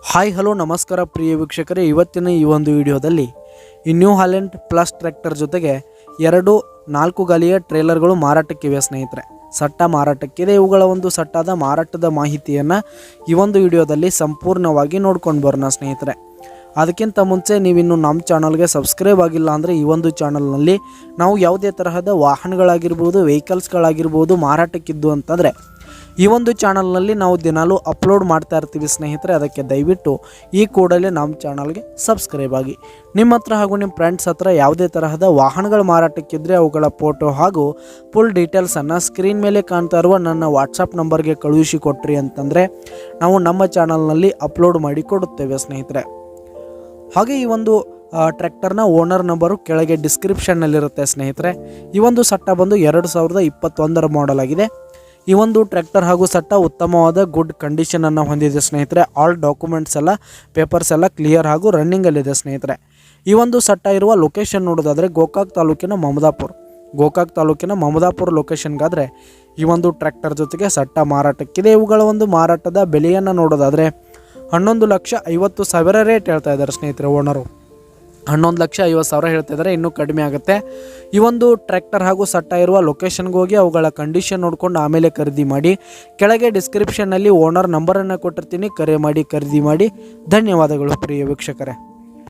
Hi hello ನಮಸ್ಕಾರ ಪ್ರಿಯ ವೀಕ್ಷಕರೇ, ಇವತ್ತಿನ ಈ ಒಂದು ವಿಡಿಯೋದಲ್ಲಿ ಈ ನ್ಯೂ ಹಾಲೆಂಡ್ ಪ್ಲಸ್ ಟ್ರ್ಯಾಕ್ಟರ್ ಜೊತೆಗೆ ಎರಡು 4 ಗಾಲಿಯ ಟ್ರೇಲರ್ಗಳು ಮಾರಾಟಕ್ಕಿವೆ ಸ್ನೇಹಿತರೆ. ಸಟ್ಟ ಮಾರಾಟಕ್ಕಿದೆ. ಇವುಗಳ ಒಂದು ಸಟ್ಟಾದ ಮಾರಾಟದ ಮಾಹಿತಿಯನ್ನು ಈ ಒಂದು ವಿಡಿಯೋದಲ್ಲಿ ಸಂಪೂರ್ಣವಾಗಿ ನೋಡ್ಕೊಂಡು ಬರೋಣ ಸ್ನೇಹಿತರೆ. ಅದಕ್ಕಿಂತ ಮುಂಚೆ ನೀವಿನ್ನು ನಮ್ಮ ಚಾನಲ್ಗೆ ಸಬ್ಸ್ಕ್ರೈಬ್ ಆಗಿಲ್ಲ ಅಂದರೆ ಈ ಒಂದು ಚಾನಲ್ನಲ್ಲಿ ನಾವು ಯಾವುದೇ ತರಹದ ವಾಹನಗಳಾಗಿರ್ಬೋದು, ವೆಹಿಕಲ್ಸ್ಗಳಾಗಿರ್ಬೋದು ಮಾರಾಟಕ್ಕಿದ್ದು ಅಂತಂದರೆ ಈ ಒಂದು ಚಾನಲ್ನಲ್ಲಿ ನಾವು ದಿನಾಲೂ ಅಪ್ಲೋಡ್ ಮಾಡ್ತಾ ಇರ್ತೀವಿ ಸ್ನೇಹಿತರೆ. ಅದಕ್ಕೆ ದಯವಿಟ್ಟು ಈ ಕೂಡಲೇ ನಮ್ಮ ಚಾನಲ್ಗೆ ಸಬ್ಸ್ಕ್ರೈಬ್ ಆಗಿ. ನಿಮ್ಮ ಹತ್ರ ಹಾಗೂ ನಿಮ್ಮ ಫ್ರೆಂಡ್ಸ್ ಹತ್ರ ಯಾವುದೇ ತರಹದ ವಾಹನಗಳ ಮಾರಾಟಕ್ಕಿದ್ದರೆ ಅವುಗಳ ಫೋಟೋ ಹಾಗೂ ಫುಲ್ ಡೀಟೇಲ್ಸನ್ನು ಸ್ಕ್ರೀನ್ ಮೇಲೆ ಕಾಣ್ತಾ ಇರುವ ನನ್ನ ವಾಟ್ಸಪ್ ನಂಬರ್ಗೆ ಕಳುಹಿಸಿ ಕೊಟ್ರಿ ಅಂತಂದರೆ ನಾವು ನಮ್ಮ ಚಾನಲ್ನಲ್ಲಿ ಅಪ್ಲೋಡ್ ಮಾಡಿ ಕೊಡುತ್ತೇವೆ ಸ್ನೇಹಿತರೆ. ಹಾಗೆ ಈ ಒಂದು ಟ್ರ್ಯಾಕ್ಟರ್ನ ಓನರ್ ನಂಬರು ಕೆಳಗೆ ಡಿಸ್ಕ್ರಿಪ್ಷನ್ನಲ್ಲಿರುತ್ತೆ ಸ್ನೇಹಿತರೆ. ಈ ಒಂದು ಸಟ್ಟ ಬಂದು 2021 ಮಾಡೆಲ್ ಆಗಿದೆ. ಈ ಒಂದು ಟ್ರ್ಯಾಕ್ಟರ್ ಹಾಗೂ ಸಟ್ಟ ಉತ್ತಮವಾದ ಗುಡ್ ಕಂಡೀಷನನ್ನು ಹೊಂದಿದೆ ಸ್ನೇಹಿತರೆ. ಆಲ್ ಡಾಕ್ಯುಮೆಂಟ್ಸ್ ಎಲ್ಲ ಪೇಪರ್ಸ್ ಎಲ್ಲ ಕ್ಲಿಯರ್ ಹಾಗೂ ರನ್ನಿಂಗಲ್ಲಿದೆ ಸ್ನೇಹಿತರೆ. ಈ ಒಂದು ಸಟ್ಟ ಇರುವ ಲೊಕೇಶನ್ ನೋಡೋದಾದರೆ ಗೋಕಾಕ್ ತಾಲೂಕಿನ ಮಮದಾಪುರ ಲೊಕೇಶನ್ಗಾದರೆ ಈ ಒಂದು ಟ್ರ್ಯಾಕ್ಟರ್ ಜೊತೆಗೆ ಸಟ್ಟ ಮಾರಾಟಕ್ಕಿದೆ. ಇವುಗಳ ಒಂದು ಮಾರಾಟದ ಬೆಲೆಯನ್ನು ನೋಡೋದಾದರೆ 11,50,000 ರೇಟ್ ಹೇಳ್ತಾ ಇದ್ದಾರೆ ಸ್ನೇಹಿತರೆ. ಓನರು 11,50,000 ಹೇಳ್ತಾ ಇದ್ದಾರೆ. ಇನ್ನೂ ಕಡಿಮೆ ಆಗುತ್ತೆ. ಈ ಒಂದು ಟ್ರ್ಯಾಕ್ಟರ್ ಹಾಗೂ ಸಟ್ಟ ಇರುವ ಲೊಕೇಶನ್ಗೆ ಹೋಗಿ ಅವುಗಳ ಕಂಡೀಷನ್ ನೋಡಿಕೊಂಡು ಆಮೇಲೆ ಖರೀದಿ ಮಾಡಿ. ಕೆಳಗೆ ಡಿಸ್ಕ್ರಿಪ್ಷನ್ನಲ್ಲಿ ಓನರ್ ನಂಬರನ್ನು ಕೊಟ್ಟಿರ್ತೀನಿ, ಕರೆ ಮಾಡಿ ಖರೀದಿ ಮಾಡಿ. ಧನ್ಯವಾದಗಳು ಪ್ರಿಯ ವೀಕ್ಷಕರೇ.